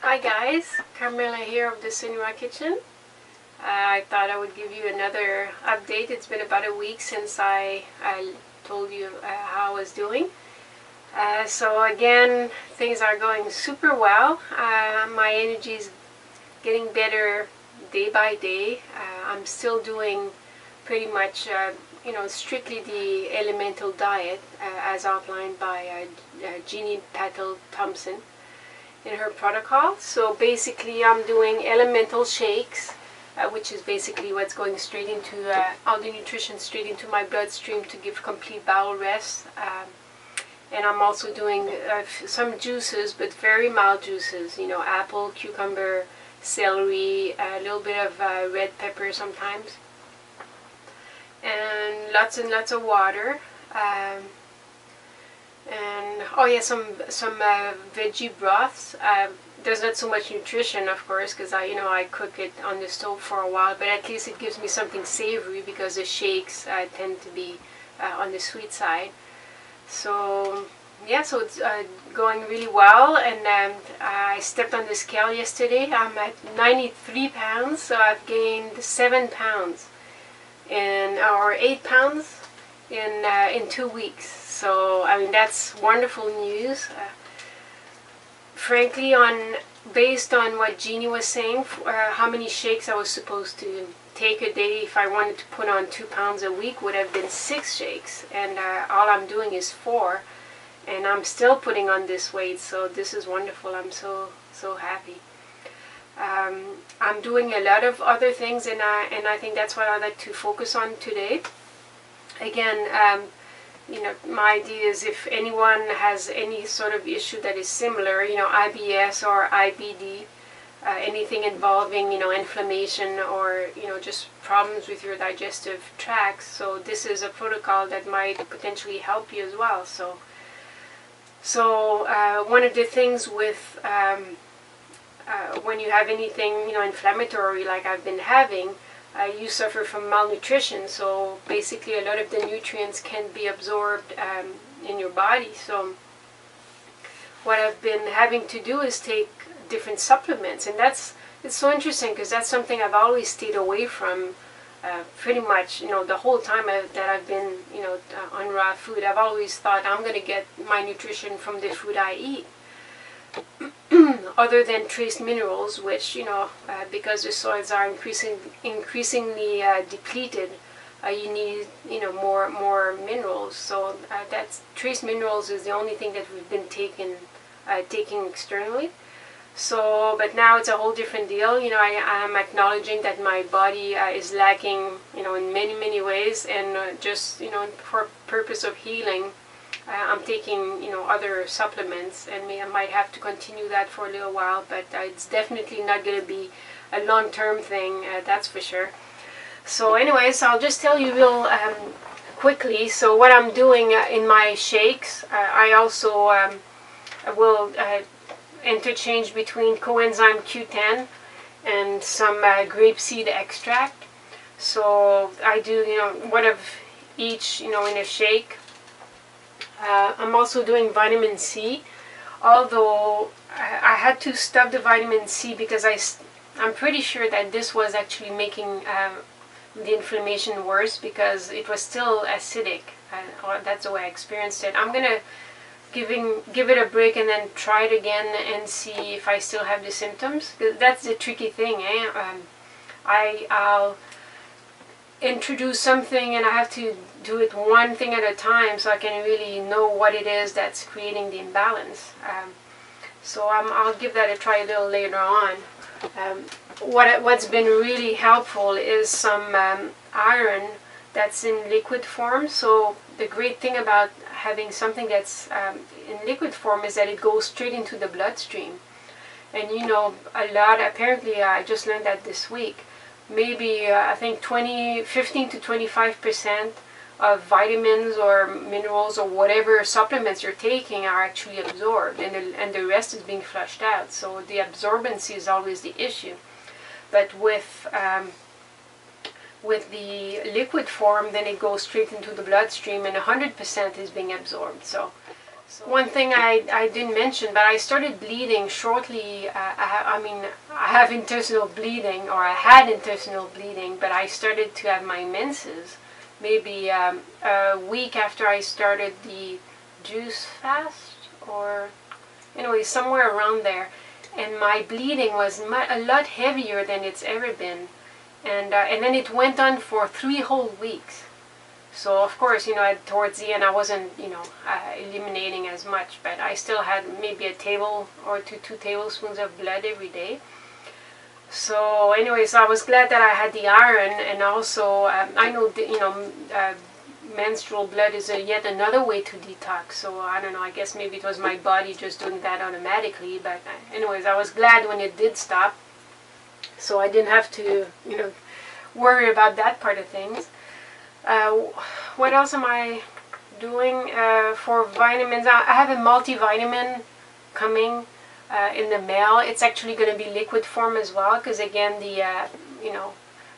Hi guys, Carmella here of the Cinema Kitchen. I thought I would give you another update. It's been about a week since I told you how I was doing. So again, things are going super well. My energy is getting better day by day. I'm still doing pretty much, strictly the elemental diet as outlined by Jeannie Patel Thompson in her protocol. So basically I'm doing elemental shakes, which is basically what's going straight into all the nutrition straight into my bloodstream to give complete bowel rest. And I'm also doing some juices, but very mild juices, apple, cucumber, celery, a little bit of red pepper sometimes, and lots of water. And oh yeah, some veggie broths. There's not so much nutrition, of course, because I cook it on the stove for a while, but at least it gives me something savory because the shakes tend to be on the sweet side. So yeah, so it's going really well. And I stepped on the scale yesterday. I'm at 93 pounds, so I've gained 7 pounds or 8 pounds in 2 weeks. So I mean, that's wonderful news. Frankly, based on what Jeannie was saying, how many shakes I was supposed to take a day if I wanted to put on 2 pounds a week would have been 6 shakes, and all I'm doing is 4, and I'm still putting on this weight. So this is wonderful. I'm so happy. I'm doing a lot of other things, and I think that's what I'd like to focus on today. Again, my idea is if anyone has any sort of issue that is similar, IBS or IBD, anything involving, inflammation or, just problems with your digestive tract. So this is a protocol that might potentially help you as well. So one of the things with when you have anything, inflammatory like I've been having, you suffer from malnutrition. So basically a lot of the nutrients can be absorbed in your body. So what I've been having to do is take different supplements, and it's so interesting because that's something I've always stayed away from pretty much, the whole time that I've been, on raw food. I've always thought I'm going to get my nutrition from the food I eat. Other than trace minerals, which because the soils are increasingly depleted, you need more minerals. So that's trace minerals is the only thing that we've been taking externally. So, but now it's a whole different deal. I'm acknowledging that my body is lacking, in many ways, and just for purpose of healing. I'm taking, other supplements, and I might have to continue that for a little while, but it's definitely not going to be a long-term thing, that's for sure. So anyways, I'll just tell you real quickly. So what I'm doing in my shakes, I also will interchange between coenzyme Q10 and some grapeseed extract. So I do, one of each, in a shake. I'm also doing vitamin C, although I had to stop the vitamin C because I'm pretty sure that this was actually making the inflammation worse because it was still acidic. That's the way I experienced it. I'm going to give it a break and then try it again and see if I still have the symptoms. That's the tricky thing, eh? I'll introduce something and I have to do it one thing at a time so I can really know what it is that's creating the imbalance. So I'll give that a try a little later on. What's been really helpful is some iron that's in liquid form. So the great thing about having something that's in liquid form is that it goes straight into the bloodstream. And a lot, apparently I just learned that this week, maybe I think 15 to 25% of vitamins or minerals or whatever supplements you're taking are actually absorbed, and the rest is being flushed out. So the absorbency is always the issue. But with the liquid form, then it goes straight into the bloodstream and 100% is being absorbed. So So one thing I didn't mention, but I started bleeding shortly. I mean, I have intestinal bleeding, or I had intestinal bleeding, but I started to have my menses maybe a week after I started the juice fast, or anyway, somewhere around there. And my bleeding was a lot heavier than it's ever been. And then it went on for 3 whole weeks. So of course, towards the end I wasn't, eliminating as much, but I still had maybe a table or 2 tablespoons of blood every day. So anyways, I was glad that I had the iron, and also I know that, menstrual blood is yet another way to detox. So I don't know, I guess maybe it was my body just doing that automatically. But anyways, I was glad when it did stop, so I didn't have to, worry about that part of things. What else am I doing for vitamins? I have a multivitamin coming in the mail. It's actually going to be liquid form as well, because again, the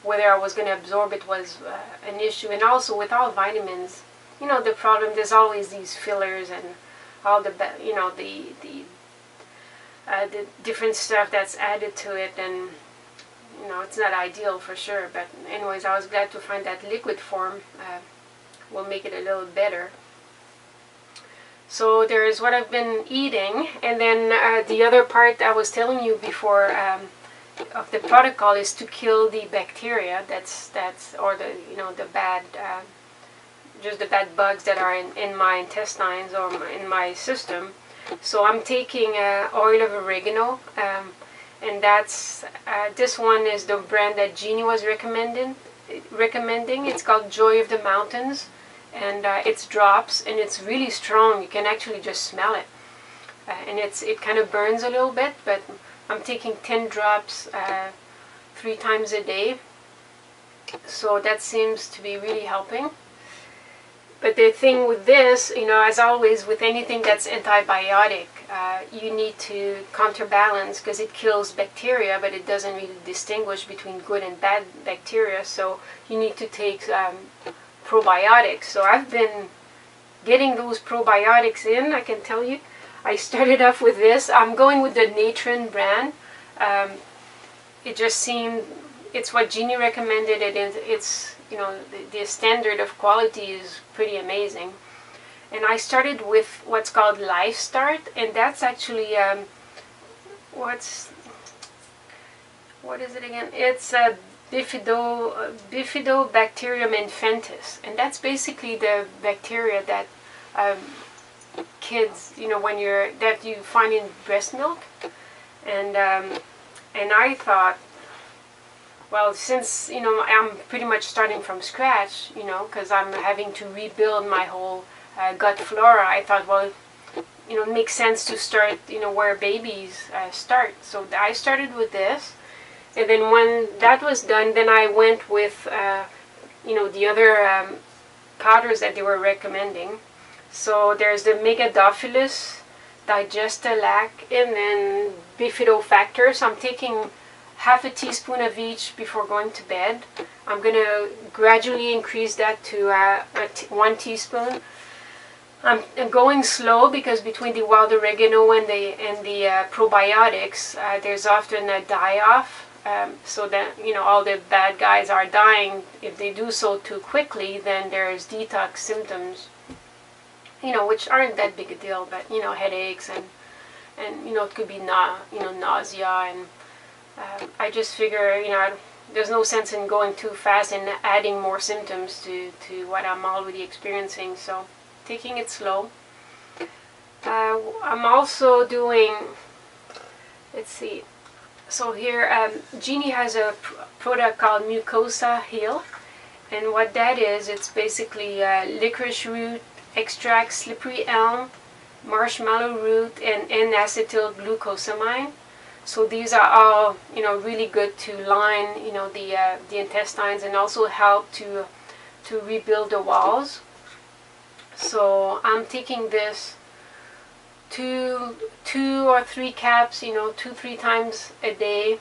whether I was going to absorb it was an issue. And also with all vitamins, the problem, there's always these fillers and all the different stuff that's added to it, and it's not ideal for sure. But anyways, I was glad to find that liquid form will make it a little better. So there's what I've been eating, and then the other part I was telling you before of the protocol is to kill the bacteria or the bad just the bad bugs that are in my intestines or in my system. So I'm taking oil of oregano, and that's this one is the brand that Jeannie was recommending. It's called Joy of the Mountains, and it's drops, and it's really strong. You can actually just smell it, and it kind of burns a little bit, but I'm taking 10 drops 3 times a day, so that seems to be really helping. But the thing with this, as always with anything that's antibiotic, you need to counterbalance, because it kills bacteria, but it doesn't really distinguish between good and bad bacteria. So you need to take probiotics. So I've been getting those probiotics in, I can tell you. I started off with this. I'm going with the Natron brand. It just seemed, it's what Jeannie recommended. It's the standard of quality is pretty amazing. And I started with what's called Life Start, and that's actually what is it again? It's Bifidobacterium infantis, and that's basically the bacteria that kids, that you find in breast milk. And I thought, well, since I'm pretty much starting from scratch, because I'm having to rebuild my whole gut flora, I thought, well, it makes sense to start where babies start. So I started with this, and then when that was done, then I went with the other powders that they were recommending. So there's the Megadophilus, Digestalac, and then Bifidofactor. So I'm taking half a teaspoon of each before going to bed. I'm going to gradually increase that to 1 teaspoon. I'm going slow, because between the wild oregano and the probiotics, there's often a die-off, so that all the bad guys are dying. If they do so too quickly, then there's detox symptoms, which aren't that big a deal, but headaches and it could be nausea, and I just figure there's no sense in going too fast and adding more symptoms to what I'm already experiencing. So taking it slow. I'm also doing, let's see, so here Jeannie has a product called Mucosa Heal, and what that is, it's basically licorice root extract, slippery elm, marshmallow root, and N-acetyl glucosamine. So these are all really good to line the intestines, and also help to rebuild the walls. So I'm taking this 2 or 3 caps, 2-3 times a day,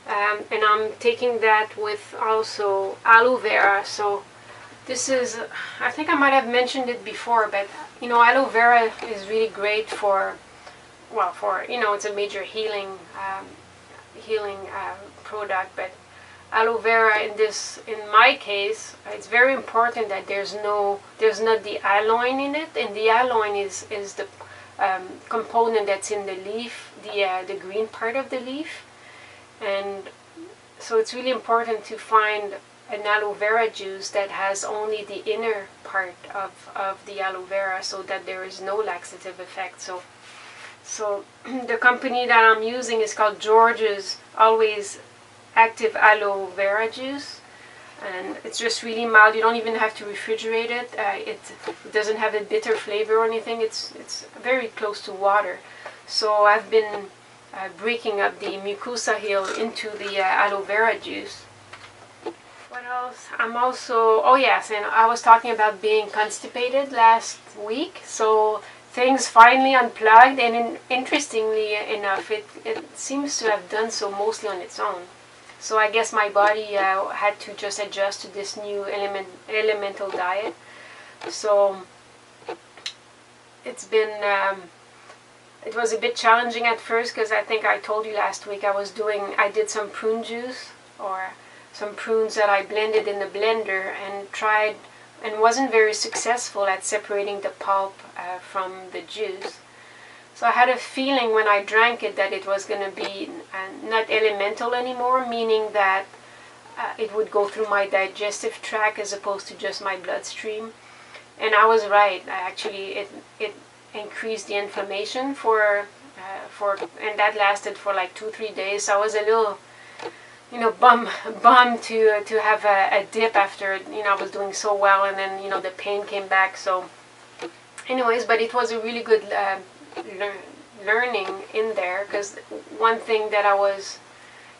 and I'm taking that with also aloe vera. So this is, I think I might have mentioned it before, but aloe vera is really great for, well, for, it's a major healing product, but aloe vera in my case, it's very important that there's not the aloin in it, and the aloin is the component that's in the leaf, the green part of the leaf, and so it's really important to find an aloe vera juice that has only the inner part of the aloe vera, so that there is no laxative effect. So the company that I'm using is called George's Always Active Aloe Vera Juice, and it's just really mild. You don't even have to refrigerate it. It doesn't have a bitter flavor or anything. It's very close to water. So I've been breaking up the mucosa heal into the aloe vera juice. What else? I'm also, oh yes, and I was talking about being constipated last week. So things finally unplugged, and interestingly enough, it seems to have done so mostly on its own. So I guess my body had to just adjust to this new elemental diet. So it's been, it was a bit challenging at first, because I think I told you last week I did some prune juice, or some prunes that I blended in the blender and tried, and wasn't very successful at separating the pulp from the juice. So I had a feeling when I drank it that it was going to be not elemental anymore, meaning that it would go through my digestive tract as opposed to just my bloodstream. And I was right. Actually, it increased the inflammation and that lasted for like 2-3 days. So I was a little, bummed to have a dip after, I was doing so well, and then, the pain came back. So anyways, but it was a really good learning in there, because one thing that I was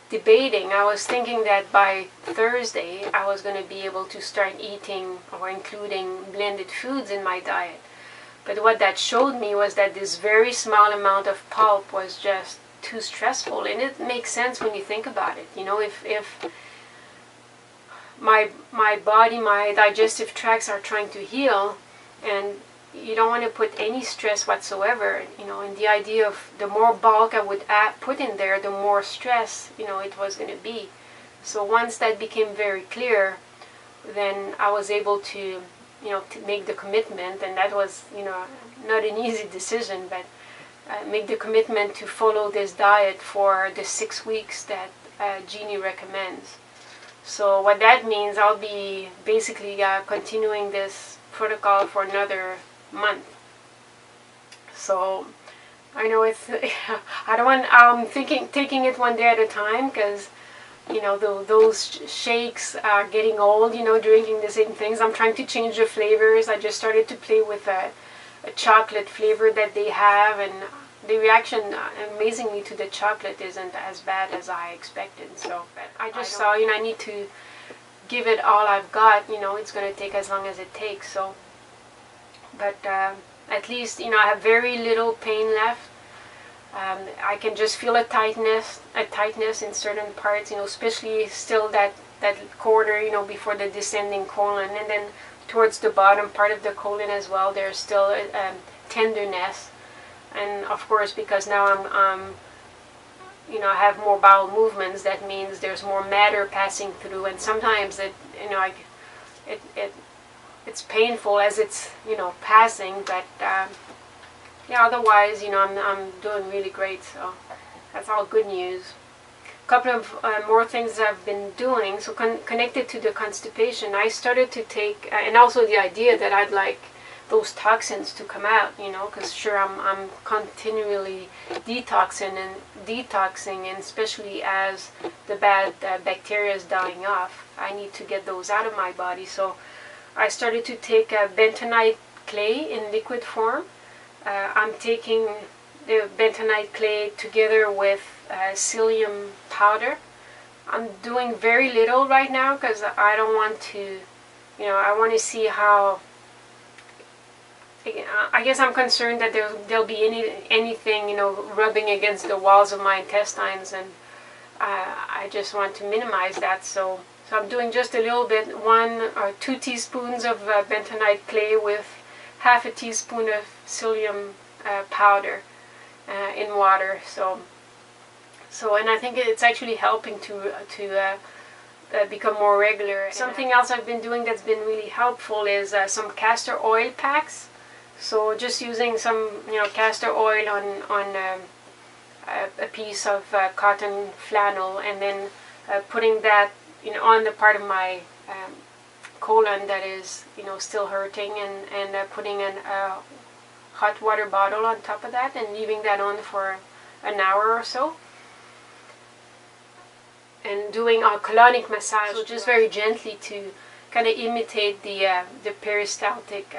debating, I was thinking that by Thursday I was going to be able to start eating or including blended foods in my diet. But what that showed me was that this very small amount of pulp was just too stressful, and it makes sense when you think about it. If my body, my digestive tracts are trying to heal, and you don't want to put any stress whatsoever, and the idea of the more bulk I would put in there, the more stress, it was going to be. So once that became very clear, then I was able to, to make the commitment, and that was, not an easy decision, but make the commitment to follow this diet for the 6 weeks that Jeannie recommends. So what that means, I'll be basically continuing this protocol for another month. So I know it's I don't want, I'm taking it one day at a time, because those shakes are getting old, drinking the same things. I'm trying to change the flavors. I just started to play with a chocolate flavor that they have, and the reaction, amazingly, to the chocolate isn't as bad as I expected. So I just saw, I need to give it all I've got. It's going to take as long as it takes. So, but at least, I have very little pain left. I can just feel a tightness in certain parts, especially still that corner, before the descending colon, and then towards the bottom part of the colon as well. There's still tenderness, and of course, because now I have more bowel movements, that means there's more matter passing through, and sometimes it's painful as it's passing, but yeah, otherwise, I'm doing really great, so that's all good news. A couple of more things I've been doing, so connected to the constipation, I started to take, and also the idea that I'd like those toxins to come out, because sure, I'm continually detoxing, and especially as the bad bacteria is dying off, I need to get those out of my body. So I started to take bentonite clay in liquid form. I'm taking the bentonite clay together with psyllium powder. I'm doing very little right now, because I don't want to, I want to see how, I guess I'm concerned that there'll be anything, rubbing against the walls of my intestines, and I just want to minimize that. So I'm doing just a little bit, 1 or 2 teaspoons of bentonite clay with half a teaspoon of psyllium powder in water. So and I think it's actually helping to become more regular. Something else I've been doing that's been really helpful is some castor oil packs. So just using some castor oil on a piece of cotton flannel, and then putting that on the part of my colon that is still hurting, and putting a hot water bottle on top of that and leaving that on for an hour or so, and doing a colonic massage, so just very gently to kind of imitate the peristaltic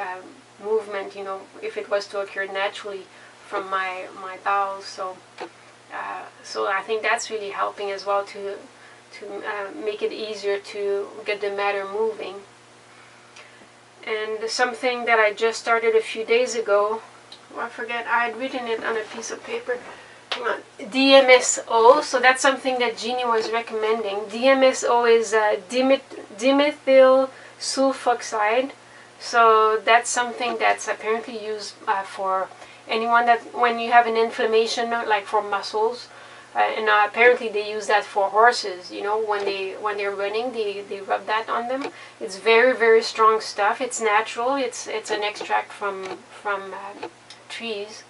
movement, if it was to occur naturally from my bowels. So I think that's really helping as well to make it easier to get the matter moving. And something that I just started a few days ago, I forget, I had written it on a piece of paper. DMSO, so that's something that Jeannie was recommending. DMSO is dimethyl sulfoxide. So that's something that's apparently used for anyone that, when you have an inflammation, like for muscles, and apparently they use that for horses. When they're running, they rub that on them. It's very, very strong stuff. It's natural. It's an extract from trees,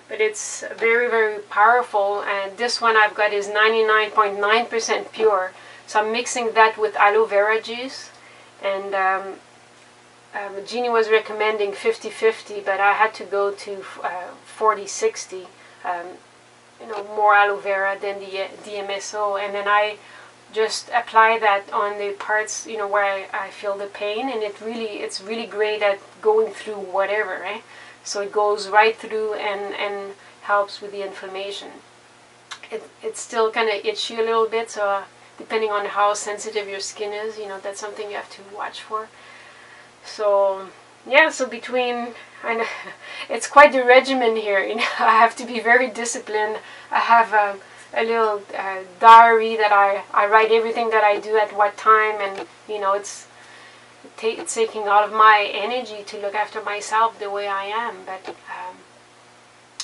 but it's very, very powerful. And this one I've got is 99.9% pure. So I'm mixing that with aloe vera juice, and Jeannie was recommending 50-50, but I had to go to 40-60. More aloe vera than the DMSO, and then I just apply that on the parts where I feel the pain, and it's really great at going through whatever, right? So it goes right through and helps with the inflammation. It's still kind of itchy a little bit, so depending on how sensitive your skin is, that's something you have to watch for. So yeah, so it's quite the regimen here. I have to be very disciplined. I have a little diary that I write everything that I do at what time, and it's taking all of my energy to look after myself the way I am. But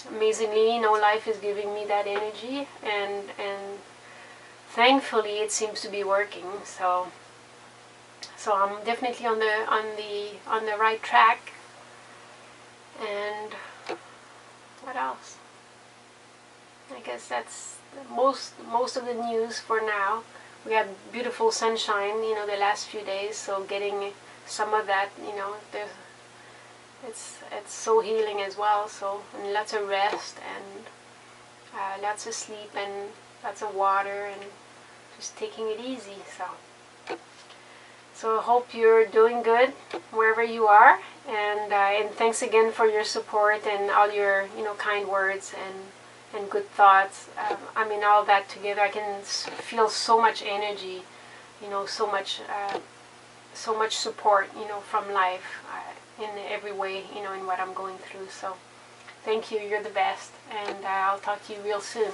amazingly, life is giving me that energy, and thankfully it seems to be working. So I'm definitely on the right track. And what else? I guess that's most of the news for now. We had beautiful sunshine, the last few days. So getting some of that, it's so healing as well. So, and lots of rest, and lots of sleep, and lots of water, and just taking it easy. So I hope you're doing good wherever you are, and thanks again for your support and all your kind words and good thoughts. All that together, I can feel so much energy, so much support, from life in every way, in what I'm going through. So thank you. You're the best, and I'll talk to you real soon.